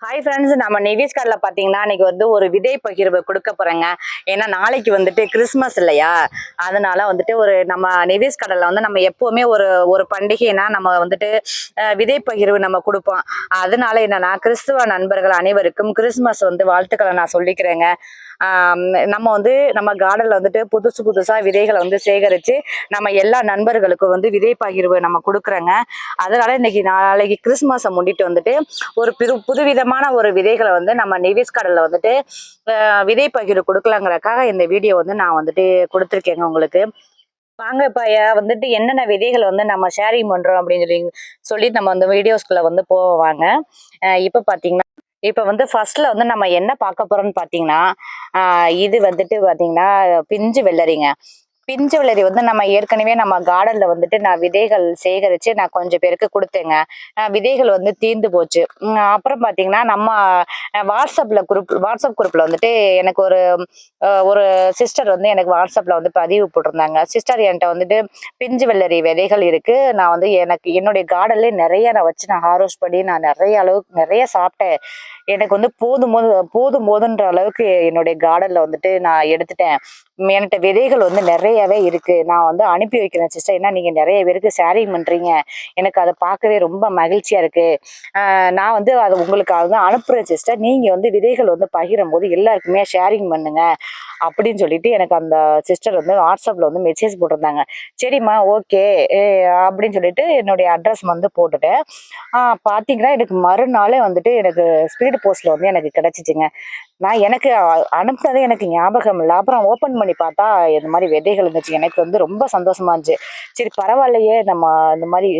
Hi friends, நம்ம Nevis கார்டில் பார்த்தீங்கன்னா இன்னைக்கு வந்து ஒரு விதை பகிர்வு கொடுக்க போகிறேங்க. ஏன்னா நாளைக்கு வந்துட்டு கிறிஸ்மஸ் இல்லையா, அதனால வந்துட்டு ஒரு நம்ம நெவிஸ் கடலில் வந்து நம்ம எப்போவுமே ஒரு ஒரு பண்டிகைனா நம்ம வந்துட்டு விதை பகிர்வு நம்ம கொடுப்போம். அதனால என்னன்னா கிறிஸ்துவ நண்பர்கள் அனைவருக்கும் கிறிஸ்மஸ் வந்து வாழ்த்துக்களை நான் சொல்லிக்கிறேங்க. நம்ம வந்து நம்ம கார்டனில் வந்துட்டு புதுசு புதுசாக விதைகளை வந்து சேகரித்து நம்ம எல்லா நண்பர்களுக்கும் வந்து விதை பகிர்வு நம்ம கொடுக்குறோங்க. அதனால இன்னைக்கு நாளைக்கு கிறிஸ்மஸை முன்னிட்டு வந்துட்டு ஒரு புதுவிதமான ஒரு விதைகளை வந்து நம்ம நெவிஸ் கடல்ல வந்துட்டு விதை பகிர்வு கொடுக்கலாங்கிறதுக்காக இந்த வீடியோ வந்து நான் வந்துட்டு கொடுத்துருக்கேங்க உங்களுக்கு. வாங்க இப்ப வந்துட்டு என்னென்ன விதைகள் வந்து நம்ம ஷேரிங் பண்றோம் அப்படின்னு சொல்லி நம்ம அந்த வீடியோஸ்குள்ள வந்து போவாங்க. இப்ப பாத்தீங்கன்னா இப்ப வந்து ஃபர்ஸ்ட்ல வந்து நம்ம என்ன பார்க்க போறோம்னு பாத்தீங்கன்னா, இது வந்துட்டு பாத்தீங்கன்னா பிஞ்சு வெள்ளரிங்க. பிஞ்சு வளரி வந்து நம்ம ஏற்கனவே நம்ம கார்டன்ல வந்துட்டு நான் விதைகள் சேகரிச்சு நான் கொஞ்சம் பேருக்கு கொடுத்தேங்க. விதைகள் வந்து தீர்ந்து போச்சு. அப்புறம் பாத்தீங்கன்னா நம்ம வாட்ஸ்அப் குரூப்ல வந்துட்டு எனக்கு ஒரு சிஸ்டர் வந்து எனக்கு வாட்ஸ்அப்ல வந்து பதிவு போட்டிருந்தாங்க. சிஸ்டர் என்கிட்ட வந்துட்டு பிஞ்சு வெள்ளரி விதைகள் இருக்கு, நான் வந்து எனக்கு என்னுடைய கார்டன்ல நிறைய நான் வச்சு நான் ஹார்வெஸ்ட் பண்ணி நான் நிறைய அளவுக்கு நிறைய சாப்பிட்டேன். எனக்கு வந்து போதுன்ற அளவுக்கு என்னுடைய கார்டன்ல வந்துட்டு நான் எடுத்துட்டேன். என்கிட்ட விதைகள் வந்து நிறையவே இருக்கு, நான் வந்து அனுப்பி வைக்கிறேன் சிஸ்டர், ஏன்னா நீங்க நிறைய பேருக்கு ஷேரிங் பண்றீங்க, எனக்கு அதை பார்க்கவே ரொம்ப மகிழ்ச்சியா இருக்கு. நான் வந்து அதை உங்களுக்கு வந்து அனுப்புறேன் சிஸ்டர், நீங்க வந்து விதைகள் வந்து பகிரும் போது எல்லாருக்குமே ஷேரிங் பண்ணுங்க அப்படின்னு சொல்லிட்டு எனக்கு அந்த சிஸ்டர் வந்து வாட்ஸ்அப்ல வந்து மெசேஜ் போட்டிருந்தாங்க. சரிம்மா, ஓகே அப்படின்னு சொல்லிட்டு என்னுடைய அட்ரஸ் வந்து போட்டுட்டேன். பாத்தீங்கன்னா எனக்கு மறுநாளே வந்துட்டு எனக்கு ஸ்பீடு போஸ்ட்ல வந்து எனக்கு கிடைச்சிச்சுங்க. நான் எனக்கு அனுப்புனதே எனக்கு ஞாபகம் இல்லை. அப்புறம் ஓப்பன் பண்ணி பார்த்தா இந்த மாதிரி விதைகள் இருந்துச்சு. எனக்கு வந்து ரொம்ப சந்தோஷமா இருந்துச்சு. சரி பரவாயில்லையே, நம்ம இந்த மாதிரி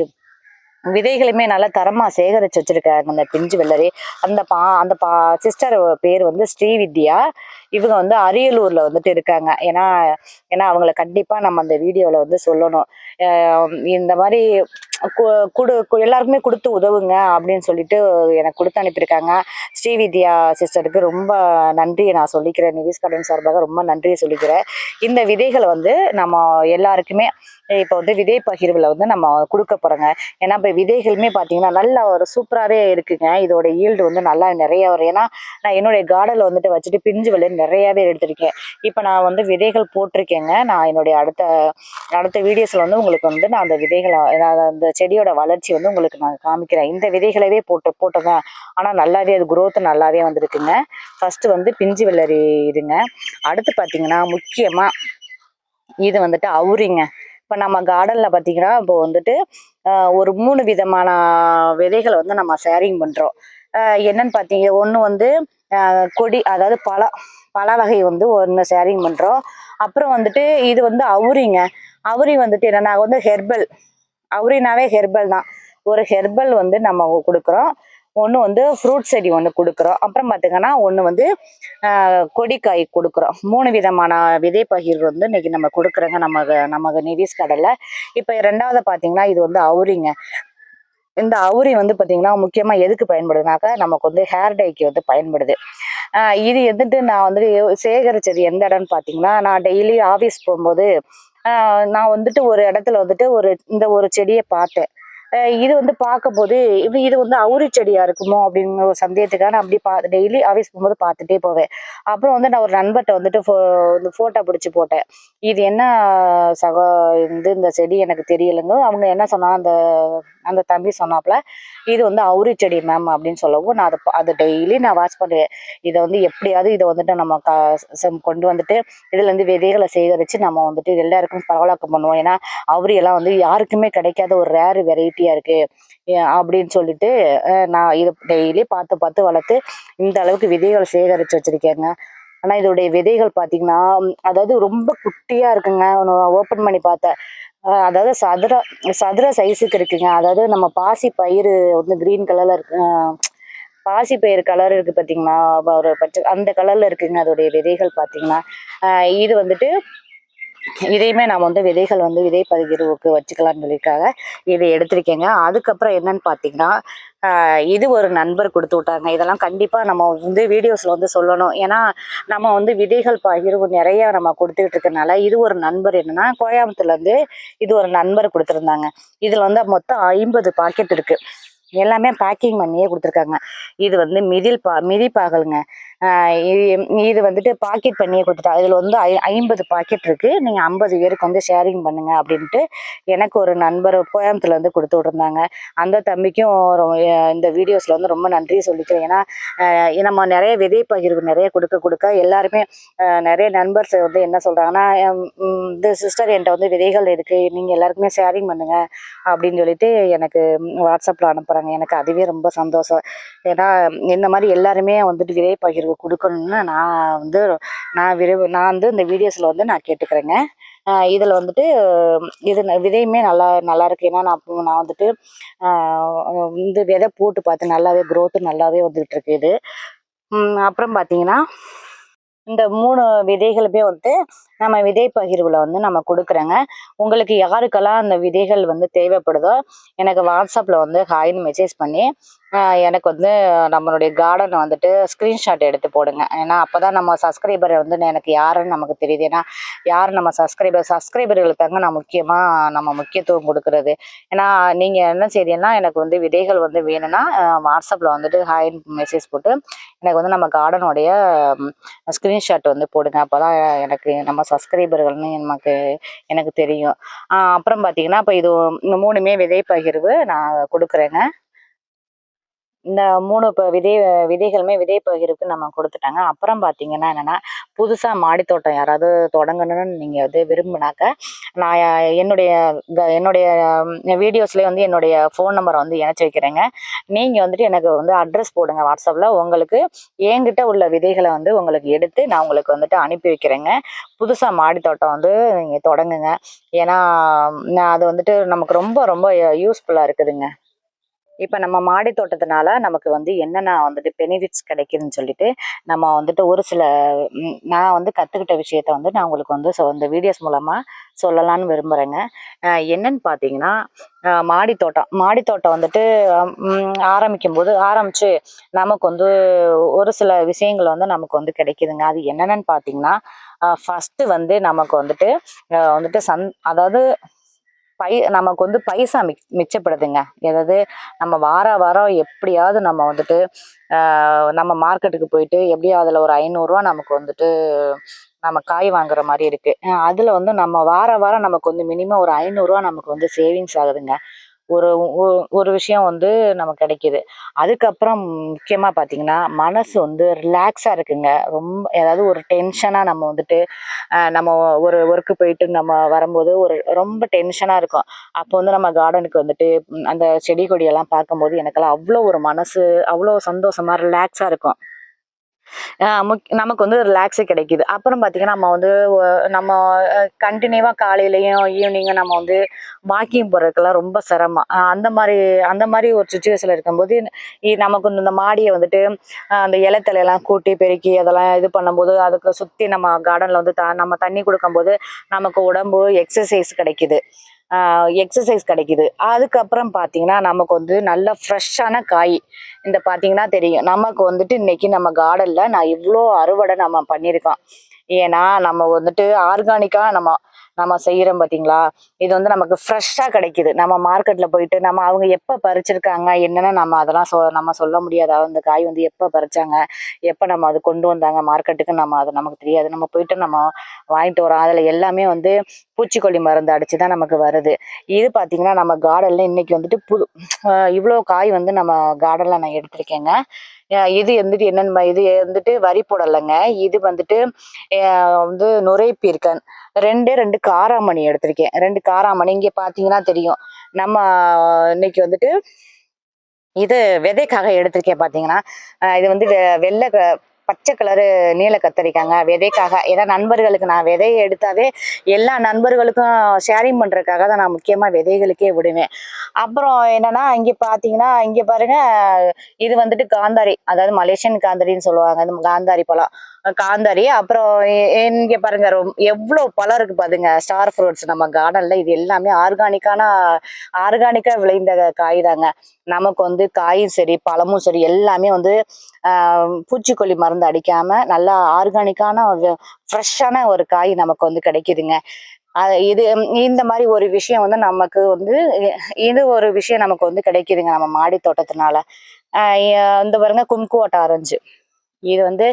விதைகளுமே நல்லா தரமா சேகரிச்சு வச்சிருக்காங்க அந்த பிஞ்சு வெள்ளரி. அந்த சிஸ்டர் பேர் வந்து ஸ்ரீவித்யா. இவங்க வந்து அரியலூர்ல வந்துட்டு இருக்காங்க. ஏன்னா ஏன்னா அவங்கள கண்டிப்பா நம்ம அந்த வீடியோல வந்து சொல்லணும். இந்த மாதிரி எல்லாருக்குமே கொடுத்து உதவுங்க அப்படின்னு சொல்லிட்டு எனக்கு கொடுத்து அனுப்பியிருக்காங்க. ஸ்ரீவித்யா சிஸ்டருக்கு ரொம்ப நன்றியை நான் சொல்லிக்கிறேன். நிவிஸ் கார்டன் சார்பாக ரொம்ப நன்றியை சொல்லிக்கிறேன். இந்த விதைகளை வந்து நம்ம எல்லாருக்குமே இப்போ வந்து விதை பகிர்வில் வந்து நம்ம கொடுக்க போறோங்க. ஏன்னா இப்போ விதைகளுமே பார்த்தீங்கன்னா நல்ல ஒரு சூப்பராகவே இருக்குங்க. இதோட ஈல்டு வந்து நல்லா நிறைய வரும். ஏன்னா நான் என்னுடைய கார்டனில் வந்துட்டு வச்சுட்டு பிஞ்சு விலை நிறையாவே எடுத்திருக்கேன். இப்போ நான் வந்து விதைகள் போட்டிருக்கேங்க. நான் என்னுடைய அடுத்த வீடியோஸில் வந்து உங்களுக்கு வந்து நான் அந்த விதைகளை அந்த செடியோட வளர்ச்சி வந்து உங்களுக்கு நான் காமிக்கிறேன். இந்த விதைகளவே போட்டேங்க. ஆனால் நல்லாவே அது குரோத் நல்லாவே வந்திருக்குங்க. ஃபர்ஸ்ட் வந்து பிஞ்சு வெள்ளரி இதுங்க. அடுத்து பார்த்தீங்கன்னா முக்கியமாக இது வந்துட்டு அவுரிங்க. இப்போ நம்ம கார்டனில் பார்த்தீங்கன்னா இப்போ வந்துட்டு ஒரு 3 விதமான விதைகளை வந்து நம்ம ஷேரிங் பண்ணுறோம். என்னன்னு பார்த்தீங்க, ஒன்று வந்து கொடி, அதாவது பல வகை வந்து ஒன்று ஷேரிங் பண்ணுறோம். அப்புறம் வந்துட்டு இது வந்து அவுரிங்க. அவுரி வந்துட்டு என்னன்னா வந்து ஹெர்பல். அவுரினாவே ஹெர்பல் தான். ஒரு ஹெர்பல் வந்து நம்ம கொடுக்குறோம். ஒன்று வந்து ஃப்ரூட் செடி ஒன்று கொடுக்குறோம். அப்புறம் பார்த்தீங்கன்னா ஒன்று வந்து கொடிக்காய் கொடுக்குறோம். 3 விதமான விதை பகிர்வு வந்து இன்னைக்கு நம்ம கொடுக்குறோங்க நமக்கு நிவிஸ் கடல்ல. இப்போ 2வது பார்த்தீங்கன்னா இது வந்து அவுரிங்க. இந்த அவுரி வந்து பார்த்தீங்கன்னா முக்கியமாக எதுக்கு பயன்படுதுனாக்கா நமக்கு வந்து ஹேர் டைக்கு வந்து பயன்படுது. இது வந்துட்டு நான் வந்து சேகரிச்சது எந்த இடம்னு பார்த்தீங்கன்னா, நான் டெய்லி ஆஃபீஸ் போகும்போது நான் வந்துட்டு ஒரு இடத்துல வந்துட்டு இந்த ஒரு செடியை பார்த்தேன். இது வந்து பார்க்கும்போது இது வந்து அவுரி செடியா இருக்குமோ அப்படிங்கிற ஒரு சந்தேகத்துக்காக நான் அப்படி டெய்லி ஆஃபீஸ் போகும்போது பார்த்துட்டே போவேன். அப்புறம் வந்து நான் ஒரு நண்பர்கிட்ட வந்துட்டு இந்த ஃபோட்டோ பிடிச்சி போட்டேன். இது என்ன சகோ இந்த செடி எனக்கு தெரியலைங்க. அவங்க என்ன சொன்னா, அந்த அந்த தம்பி சொன்னாப்புல இது வந்து அவுரி செடி மேம் அப்படின்னு சொல்லவும், நான் அதை டெய்லி நான் வாட்ச் பண்ணுவேன். இதை வந்து எப்படியாவது இதை வந்துட்டு நம்ம கொண்டு வந்துட்டு இதுல இருந்து விதைகளை சேகரித்து நம்ம வந்துட்டு எல்லாருக்கும் பரவலாக்கம் பண்ணுவோம். ஏன்னா அவுரி எல்லாம் வந்து யாருக்குமே கிடைக்காத ஒரு ரேர் வெரைட்டியா இருக்கு அப்படின்னு சொல்லிட்டு நான் இதை டெய்லி பார்த்து பார்த்து வளர்த்து இந்த அளவுக்கு விதைகள் சேகரித்து வச்சிருக்கேங்க. ஆனா இதோடைய விதைகள் பார்த்தீங்கன்னா, அதாவது ரொம்ப குட்டியா இருக்குங்க. ஓப்பன் பண்ணி பார்த்தேன். அதாவது சதுர சைஸுக்கு இருக்குங்க. அதாவது நம்ம பாசி பயிறு வந்து கிரீன் கலர்ல இருக்கு. பாசி பயிறு கலர் இருக்கு பார்த்தீங்களா, ஒரு பச்சை அந்த கலர்ல இருக்குங்க அதோடைய விதைகள் பார்த்தீங்கன்னா. இது வந்துட்டு இதையுமே நான் வந்து விதைகள் வந்து விதை பகிர்வுக்கு வச்சுக்கலாம்னு சொல்லியிருக்காங்க. இதை எடுத்திருக்கேங்க. அதுக்கப்புறம் என்னன்னு பார்த்தீங்கன்னா, இது ஒரு நண்பர் கொடுத்து விட்டாங்க. இதெல்லாம் கண்டிப்பாக நம்ம வந்து வீடியோஸில் வந்து சொல்லணும். ஏன்னா நம்ம வந்து விதைகள் பகிர்வு நிறைய நம்ம கொடுத்துக்கிட்டு இருக்கனால, இது ஒரு நண்பர் என்னன்னா கோயம்புத்தூர்லேருந்து இது ஒரு நண்பர் கொடுத்துருந்தாங்க. இதில் வந்து மொத்தம் 50 பாக்கெட் இருக்கு. எல்லாமே பேக்கிங் பண்ணியே கொடுத்துருக்காங்க. இது வந்து மிதிப்பாகலுங்க. இது இது வந்துட்டு பாக்கெட் பண்ணியே கொடுத்துட்டா. இதில் வந்து 50 பாக்கெட் இருக்குது, நீங்கள் 50 பேருக்கு வந்து ஷேரிங் பண்ணுங்க அப்படின்ட்டு எனக்கு ஒரு நண்பர் கோயம்புத்தூர்லேருந்து கொடுத்து விட்ருந்தாங்க. அந்த தம்பிக்கும் இந்த வீடியோஸில் வந்து ரொம்ப நன்றி சொல்லிக்கிறேன். ஏன்னா நம்ம நிறைய விதை பகிர்வு நிறைய கொடுக்க எல்லாருமே நிறைய நண்பர்ஸ் வந்து என்ன சொல்கிறாங்கன்னா, இந்த சிஸ்டர் என்கிட்ட வந்து விதைகள் இருக்குது, நீங்கள் எல்லாருக்குமே ஷேரிங் பண்ணுங்க அப்படின்னு சொல்லிட்டு எனக்கு வாட்ஸ்அப்பில் அனுப்புகிறாங்க. எனக்கு அதுவே ரொம்ப சந்தோஷம். ஏன்னா இந்த மாதிரி எல்லாருமே வந்துட்டு விதை பகிர்வு கொடுக்கணும்னு நான் வந்து இந்த வீடியோஸில் வந்து நான் கேட்டுக்கிறேங்க. இதில் வந்துட்டு இது விதையுமே நல்லா இருக்கு. ஏன்னா நான் வந்துட்டு இந்த விதை போட்டு பார்த்து நல்லாவே க்ரோத்து நல்லாவே வந்துட்டு இருக்கு இது. அப்புறம் பார்த்தீங்கன்னா இந்த 3 விதைகளுமே வந்து நம்ம விதை பகிர்வில் வந்து நம்ம கொடுக்குறேங்க. உங்களுக்கு யாருக்கெல்லாம் அந்த விதைகள் வந்து தேவைப்படுதோ எனக்கு வாட்ஸ்அப்பில் வந்து ஹாய்னு மெசேஜ் பண்ணி எனக்கு வந்து நம்மளுடைய கார்டனை வந்துட்டு ஸ்க்ரீன்ஷாட் எடுத்து போடுங்க. ஏன்னா அப்போ தான் நம்ம சப்ஸ்கிரைபர் வந்து எனக்கு யாருன்னு நமக்கு தெரியுது. ஏன்னா யார் நம்ம சப்ஸ்கிரைபர்களுக்கு தாங்க நான் நம்ம முக்கியத்துவம் கொடுக்குறது. ஏன்னா நீங்கள் என்ன செய்றீங்கன்னா, எனக்கு வந்து விதைகள் வந்து வேணும்னா வாட்ஸ்அப்பில் வந்துட்டு ஹாய்னு மெசேஜ் போட்டு எனக்கு வந்து நம்ம கார்டனுடைய ஸ்க்ரீன்ஷாட் வந்து போடுங்க. அப்போ தான் நம்ம சப்ஸ்கிரைபர்கள்னு எனக்கு தெரியும். அப்புறம் பார்த்தீங்கன்னா, இப்போ இது 3மே விதை பகிர்வு நான் கொடுக்குறேங்க. இந்த 3 இப்போ விதைகளுமே விதை பகிர்வுக்கு நம்ம கொடுத்துட்டாங்க. அப்புறம் பார்த்தீங்கன்னா என்னென்னா, புதுசாக மாடித்தோட்டம் யாராவது தொடங்கணும்னு நீங்கள் வந்து விரும்பினாக்க, நான் என்னுடைய வீடியோஸ்லேயே வந்து என்னுடைய ஃபோன் நம்பரை வந்து இணைச்சி வைக்கிறேங்க. நீங்கள் வந்துட்டு எனக்கு வந்து அட்ரஸ் போடுங்க வாட்ஸ்அப்பில். உங்களுக்கு என்கிட்ட உள்ள விதைகளை வந்து உங்களுக்கு எடுத்து நான் உங்களுக்கு வந்துட்டு அனுப்பி வைக்கிறேங்க. புதுசாக மாடித்தோட்டம் வந்து நீங்கள் தொடங்குங்க. ஏன்னா அது வந்துட்டு நமக்கு ரொம்ப ரொம்ப யூஸ்ஃபுல்லாக இருக்குதுங்க. இப்போ நம்ம மாடி தோட்டத்தினால நமக்கு வந்து என்னென்ன வந்துட்டு பெனிஃபிட்ஸ் கிடைக்குதுன்னு சொல்லிட்டு நம்ம வந்துட்டு ஒரு சில நான் வந்து கற்றுக்கிட்ட விஷயத்த வந்து நான் உங்களுக்கு வந்து இந்த வீடியோஸ் மூலமாக சொல்லலான்னு விரும்புகிறேங்க. என்னன்னு பார்த்தீங்கன்னா, மாடித்தோட்டம் வந்துட்டு ஆரம்பித்து நமக்கு வந்து ஒரு சில விஷயங்கள் வந்து நமக்கு வந்து கிடைக்குதுங்க. அது என்னென்னு பார்த்தீங்கன்னா, ஃபஸ்ட்டு வந்து நமக்கு வந்துட்டு அதாவது நமக்கு வந்து பைசா மிச்சப்படுதுங்க. அதாவது நம்ம வாரம் எப்படியாவது நம்ம வந்துட்டு நம்ம மார்க்கெட்டுக்கு போயிட்டு எப்படியும் அதில் ஒரு 500 நமக்கு வந்துட்டு நம்ம காய் வாங்குற மாதிரி இருக்கு. அதில் வந்து நம்ம வாரம் நமக்கு வந்து மினிமம் ஒரு 500 நமக்கு வந்து சேவிங்ஸ் ஆகுதுங்க. ஒரு ஒரு விஷயம் வந்து நமக்கு கிடைக்கிது. அதுக்கப்புறம் முக்கியமாக பார்த்தீங்கன்னா, மனசு வந்து ரிலாக்ஸாக இருக்குங்க. ரொம்ப ஏதாவது ஒரு டென்ஷனாக நம்ம வந்துட்டு நம்ம ஒரு ஒர்க்கு போயிட்டு நம்ம வரும்போது ரொம்ப டென்ஷனாக இருக்கும். அப்போ வந்து நம்ம கார்டனுக்கு வந்துட்டு அந்த செடி கொடியெல்லாம் பார்க்கும்போது எனக்கெல்லாம் அவ்வளோ ஒரு மனசு அவ்வளோ சந்தோஷமா ரிலாக்ஸாக இருக்கும். நமக்கு வந்து ரிலாக்ஸே கிடைக்குது. அப்புறம் பார்த்தீங்கன்னா, நம்ம கண்டினியூவாக காலையிலயும் ஈவினிங்கும் நம்ம வந்து வாக்கிங் போகிறதுக்கெல்லாம் ரொம்ப சிரமம். அந்த மாதிரி ஒரு சுச்சுவேஷனில் இருக்கும்போது நமக்கு இந்த மாடியை வந்துட்டு அந்த இலைத்தலையெல்லாம் கூட்டி பெருக்கி அதெல்லாம் இது பண்ணும்போது அதுக்கு சுற்றி நம்ம கார்டனில் வந்து நம்ம தண்ணி கொடுக்கும்போது நமக்கு உடம்பு எக்ஸசைஸ் கிடைக்குது. அதுக்கப்புறம் பார்த்தீங்கன்னா, நமக்கு வந்து நல்ல ஃப்ரெஷ்ஷான காய் இந்த பார்த்தீங்கன்னா தெரியும். நமக்கு வந்துட்டு இன்னைக்கு நம்ம கார்டனில் நான் இவ்வளோ அறுவடை நம்ம பண்ணியிருக்கோம். ஏன்னா நம்ம வந்துட்டு ஆர்கானிக்காக நம்ம செய்கிறோம் பார்த்தீங்களா. இது வந்து நமக்கு ஃப்ரெஷ்ஷாக கிடைக்குது. நம்ம மார்க்கெட்டில் போயிட்டு அவங்க எப்போ பறிச்சிருக்காங்க என்னென்னு அதெல்லாம் நம்ம சொல்ல முடியாது. அந்த காய் வந்து எப்போ பறிச்சாங்க, எப்போ நம்ம அது கொண்டு வந்தாங்க மார்க்கெட்டுக்கு அது நமக்கு தெரியாது. நம்ம போயிட்டு நம்ம வாங்கிட்டு வரோம். அதில் எல்லாமே வந்து பூச்சிக்கொல்லி மருந்து அடித்து தான் நமக்கு வருது. இது பார்த்தீங்கன்னா, நம்ம கார்டனில் இன்னைக்கு வந்துட்டு இவ்வளோ காய் வந்து நம்ம கார்டனில் நான் எடுத்திருக்கேங்க. இது வந்துட்டு இது வந்துட்டு வரி போடலைங்க. இது வந்துட்டு வந்து நுரைப்பீர்க்கன் 2 காராமணி எடுத்திருக்கேன். 2 காராமணி இங்கே பார்த்தீங்கன்னா தெரியும். நம்ம இன்னைக்கு வந்துட்டு இது விதைக்காக எடுத்திருக்கேன். பார்த்தீங்கன்னா இது வந்து வெள்ளை பச்சை கலரு நீல கத்தரிக்காங்க விதைக்காக. ஏன்னா நண்பர்களுக்கு நான் விதையை எடுத்தாவே எல்லா நண்பர்களுக்கும் ஷேரிங் பண்ணுறதுக்காக தான் நான் முக்கியமாக விதைகளுக்கே விடுவேன். அப்புறம் என்னன்னா, இங்கே பார்த்தீங்கன்னா இங்கே பாருங்க, இது வந்துட்டு காந்தாரி, அதாவது மலேசியன் காந்தாரின்னு சொல்லுவாங்க. இந்த காந்தாரி பழம் காந்தாரி. அப்புறம் இங்கே பாருங்க எவ்வளோ பழம் இருக்கு பாருங்க. ஸ்டார் ஃப்ரூட்ஸ் நம்ம கார்டனில் இது எல்லாமே ஆர்கானிக்காக விளைந்த காய் தாங்க. நமக்கு வந்து காயும் சரி பழமும் சரி எல்லாமே வந்து பூச்சிக்கொல்லி மருந்து அடிக்காமல் நல்லா ஆர்கானிக்கான ஃப்ரெஷ்ஷான ஒரு காய் நமக்கு வந்து கிடைக்குதுங்க. இது இந்த மாதிரி ஒரு விஷயம் வந்து நமக்கு வந்து இது ஒரு விஷயம் நமக்கு வந்து கிடைக்குதுங்க நம்ம மாடி தோட்டத்தினால. இந்த பாருங்க கும்குவாட் ஆரஞ்சு. இது வந்து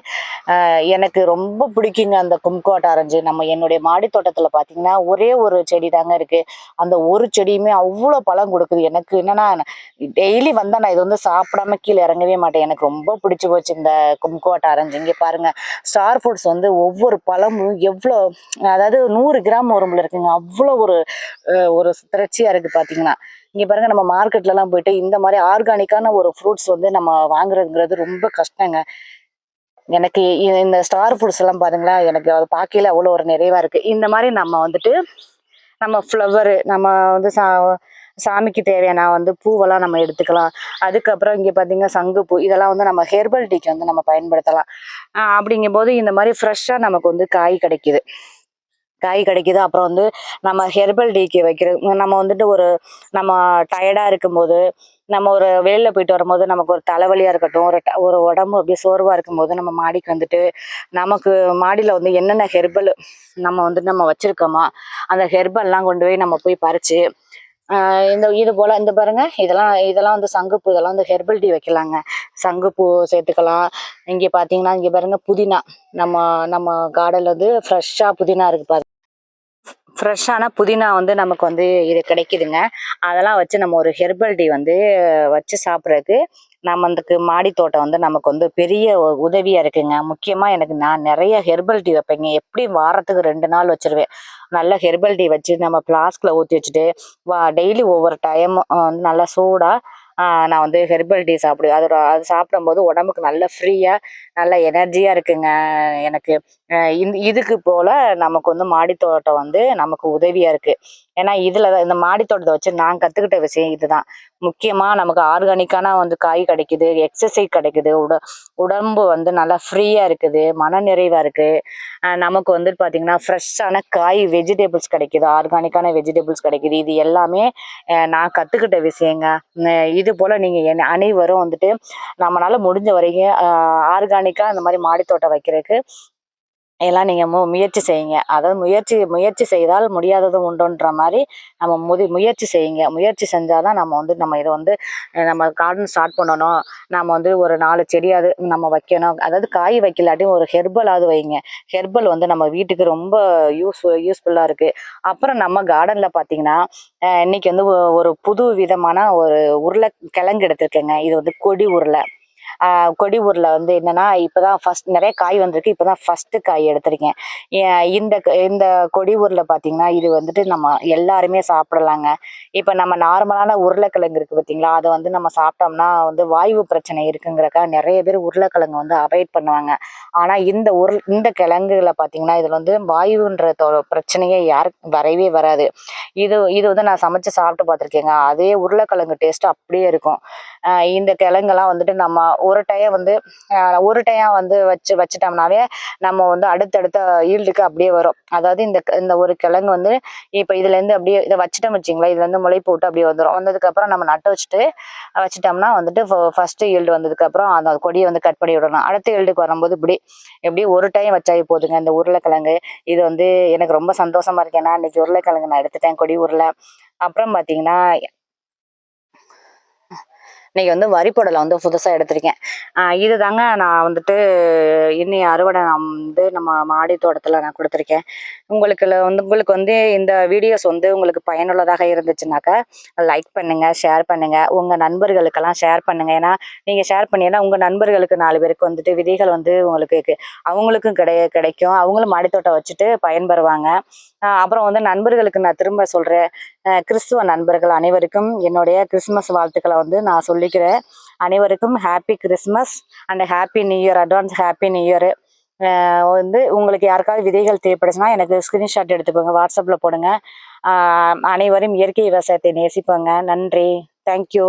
எனக்கு ரொம்ப பிடிக்குங்க அந்த கும்குவாட் ஆரஞ்சு. என்னுடைய மாடி தோட்டத்துல பார்த்தீங்கன்னா, ஒரே ஒரு செடி தாங்க இருக்கு. அந்த ஒரு செடியுமே அவ்ளோ பழம் குடுக்குது. எனக்கு என்னன்னா, டெய்லி வந்தா நான் இது வந்து சாப்பிடாம கீழ இறங்கவே மாட்டேன். எனக்கு ரொம்ப பிடிச்சு போச்சு இந்த கும்குவாட் ஆரஞ்சு. இங்க பாருங்க, ஸ்டார் ஃப்ரூட்ஸ் வந்து ஒவ்வொரு பழமும் எவ்ளோ அதாவது 100 கிராம் வரும் போல இருக்குங்க. அவ்ளோ ஒரு திரட்சியா இருக்கு பார்த்தீங்கன்னா. இங்க பாருங்க நம்ம மார்க்கெட்லலாம் போயிட்டு இந்த மாரி ஆர்கானிக்கான ஒரு ஃப்ரூட்ஸ் வந்து நம்ம வாங்குறதுங்கிறது ரொம்ப கஷ்டங்க. எனக்கு இந்த ஸ்டார் ஃப்ரூட்ஸ் எல்லாம் பாருங்களா, எனக்கு அத பார்க்கையில அவ்வளோ ஒரு நிறைவா இருக்கு. இந்த மாரி நம்ம வந்துட்டு நம்ம ஃப்ளவரு நம்ம வந்து சாமிக்கு தேவையான வந்து பூவெல்லாம் நம்ம எடுத்துக்கலாம். அதுக்கப்புறம் இங்க பார்த்தீங்கன்னா சங்குப்பூ இதெல்லாம் வந்து நம்ம ஹெர்பல் டீக்கு வந்து நம்ம பயன்படுத்தலாம். அப்படிங்கும்போது இந்த மாரி ஃப்ரெஷ்ஷா நமக்கு வந்து காய் கிடைக்குது. அப்புறம் வந்து நம்ம ஹெர்பல் டீக்கு வைக்கிறது நம்ம வந்துட்டு நம்ம டயர்டா இருக்கும்போது, நம்ம ஒரு வெளில போயிட்டு வரும்போது நமக்கு ஒரு தலைவலியா இருக்கட்டும், ஒரு உடம்பு அப்படியே சோர்வா இருக்கும்போது நம்ம மாடிக்கு வந்துட்டு, நமக்கு மாடியில வந்து என்னென்ன ஹெர்பல் நம்ம வச்சிருக்கோமா, அந்த ஹெர்பல்லாம் கொண்டு போய் நம்ம போய் பறிச்சு, இது போல இந்த பாருங்க, இதெல்லாம் வந்து சங்குப்பூ, இதெல்லாம் வந்து ஹெர்பல் டீ வைக்கலாங்க. சங்குப்பூ சேர்த்துக்கலாம். இங்க பார்த்தீங்கன்னா, இங்க பாருங்க புதினா. நம்ம நம்ம கார்டன்ல வந்து ஃப்ரெஷ்ஷா புதினா இருக்கு பாருங்க. ஃப்ரெஷ்ஷான புதினா வந்து நமக்கு வந்து இது கிடைக்குதுங்க. அதெல்லாம் வச்சு நம்ம ஒரு ஹெர்பல் டீ வந்து வச்சு சாப்பிட்றதுக்கு, அதுக்கு மாடி தோட்டம் வந்து நமக்கு வந்து பெரிய உதவியா இருக்குங்க. முக்கியமா நான் நெறைய ஹெர்பல் டீ வைப்பேங்க. எப்படியும் வாரத்துக்கு 2 நாள் வச்சுருவேன். நல்ல ஹெர்பல் டீ வச்சு நம்ம ஃப்ளாஸ்க்ல ஊத்தி வச்சுட்டு, டெய்லி ஒவ்வொரு டைம் வந்து நல்லா சூடா நான் வந்து ஹெர்பல் டீ சாப்பிடுவேன். அது சாப்பிடும்போது உடம்புக்கு நல்ல ஃப்ரீயா, நல்ல எனர்ஜியா இருக்குங்க எனக்கு. இதுக்கு போல நமக்கு வந்து மாடி தோட்டம் வந்து நமக்கு உதவியா இருக்கு. ஏன்னா இதுல தான் இந்த மாடி தோட்டத்தை வச்சு நான் கத்துக்கிட்ட விஷயம் இதுதான். முக்கியமா நமக்கு ஆர்கானிக்கான வந்து காய் கிடைக்குது, எக்ஸசைஸ் கிடைக்குது, உடம்பு வந்து நல்லா ஃப்ரீயா இருக்குது, மனநிறைவா இருக்கு. நமக்கு வந்து பாத்தீங்கன்னா ஃப்ரெஷ்ஷான காய் வெஜிடபிள்ஸ் கிடைக்குது, ஆர்கானிக்கான வெஜிடபிள்ஸ் கிடைக்குது. இது எல்லாமே நான் கத்துக்கிட்ட விஷயங்க. இது போல நீங்க அனைவரும் வந்துட்டு நம்மளால முடிஞ்ச வரைக்கும் ஆர்கானிக்கா இந்த மாதிரி மாடி தோட்டம் வைக்கிறதுக்கு எல்லாம் நீங்க முயற்சி செய்யுங்க. அதாவது முயற்சி செய்தால் முடியாததும் உண்டுன்ற மாரி நம்ம முயற்சி செய்யுங்க. முயற்சி செஞ்சா தான் நம்ம இத வந்து நம்ம கார்டன் ஸ்டார்ட் பண்ணணும். நம்ம வந்து ஒரு 4 செடியாவது நம்ம வைக்கணும். அதாவது காய் வைக்கலாட்டியும் ஒரு ஹெர்பலாவது வைங்க. ஹெர்பல் வந்து நம்ம வீட்டுக்கு ரொம்ப யூஸ்ஃபுல்லா இருக்கு. அப்புறம் நம்ம கார்டன்ல பார்த்தீங்கன்னா, இன்னைக்கு வந்து ஒரு புது விதமான ஒரு உருளைக்கிழங்கு எடுத்திருக்கேங்க. இது வந்து கொடி உருளை. கொடி ஊர்ல வந்து என்னன்னா இப்பதான் ஃபர்ஸ்ட் நிறைய காய் வந்திருக்கு. இப்பதான் ஃபர்ஸ்ட் காய் எடுத்திருக்கேன். இந்த கொடி ஊர்ல பாத்தீங்கன்னா இது வந்துட்டு நம்ம எல்லாருமே சாப்பிடலாங்க. இப்ப நம்ம நார்மலான உருளைக்கிழங்கு இருக்கு பாத்தீங்களா, அதை வந்து நம்ம சாப்பிட்டோம்னா வந்து வாய்வு பிரச்சனை இருக்குங்கிறக்கா நிறைய பேர் உருளைக்கிழங்கு வந்து அவாய்ட் பண்ணுவாங்க. ஆனா இந்த கிழங்குல பாத்தீங்கன்னா இதுல வந்து வாயுன்ற பிரச்சனையே யாருக்கு வரவே வராது. இது இது வந்து நான் சமைச்சு சாப்பிட்டு பார்த்துருக்கேங்க. அதே உருளைக்கிழங்கு டேஸ்ட் அப்படியே இருக்கும். இந்த கிழங்கெல்லாம் வந்துட்டு நம்ம ஒரு டைம் வந்து வச்சுட்டோம்னாவே நம்ம வந்து அடுத்தடுத்த ஈல்டுக்கு அப்படியே வரும். அதாவது இந்த ஒரு கிழங்கு வந்து இப்போ இதுலேருந்து அப்படியே இதை வச்சுட்டோம் வச்சிங்களா, இதுலேருந்து முளைப்பு விட்டு அப்படியே வந்துடும். வந்ததுக்கப்புறம் நம்ம நட்டு வச்சுட்டோம்னா வந்துட்டு ஃபர்ஸ்ட் ஈல்டு வந்ததுக்கப்புறம் அந்த கொடியை வந்து கட் பண்ணி விடணும். அடுத்த ஈல்டுக்கு வரும்போது எப்படி ஒரு டைம் வச்சாவே போதுங்க இந்த உருளைக்கிழங்கு. இது வந்து எனக்கு ரொம்ப சந்தோஷமா இருக்கு. ஏன்னா இன்னைக்கு உருளைக்கிழங்கு நான் எடுத்துட்டேன், கொடி உருளை. அப்புறம் பார்த்தீங்கன்னா இன்னைக்கு வந்து வரிப்பொடலை வந்து புதுசாக எடுத்திருக்கேன். இது தாங்க நான் வந்துட்டு இன்னைய அறுவடை நான் வந்து நம்ம மாடி தோட்டத்தில் நான் கொடுத்துருக்கேன். உங்களுக்கு வந்து இந்த வீடியோஸ் வந்து உங்களுக்கு பயனுள்ளதாக இருந்துச்சுனாக்கா லைக் பண்ணுங்க, ஷேர் பண்ணுங்க, உங்கள் நண்பர்களுக்கெல்லாம் ஷேர் பண்ணுங்க. ஏன்னா நீங்கள் ஷேர் பண்ணீங்கன்னா உங்கள் நண்பர்களுக்கு 4 பேருக்கு வந்துட்டு விதைகள் வந்து அவங்களுக்கும் கிடைக்கும். அவங்களும் மாடித்தோட்டம் வச்சுட்டு பயன்பெறுவாங்க. அப்புறம் வந்து நண்பர்களுக்கு நான் திரும்ப சொல்கிறேன், கிறிஸ்துவ நண்பர்கள் அனைவருக்கும் என்னுடைய கிறிஸ்மஸ் வாழ்த்துக்களை வந்து நான் சொல்லிக்கிறேன். அனைவருக்கும் happy Christmas and happy new year, advance happy new year. வந்து உங்களுக்கு யாருக்காவது விதைகள் தேவைப்படுச்சுன்னா எனக்கு ஸ்கிரீன்ஷாட் எடுத்துக்கோங்க, வாட்ஸ்அப்பில் போடுங்க. அனைவரும் இயற்கை விவசாயத்தை நேசிப்பாங்க. நன்றி, தேங்க்யூ.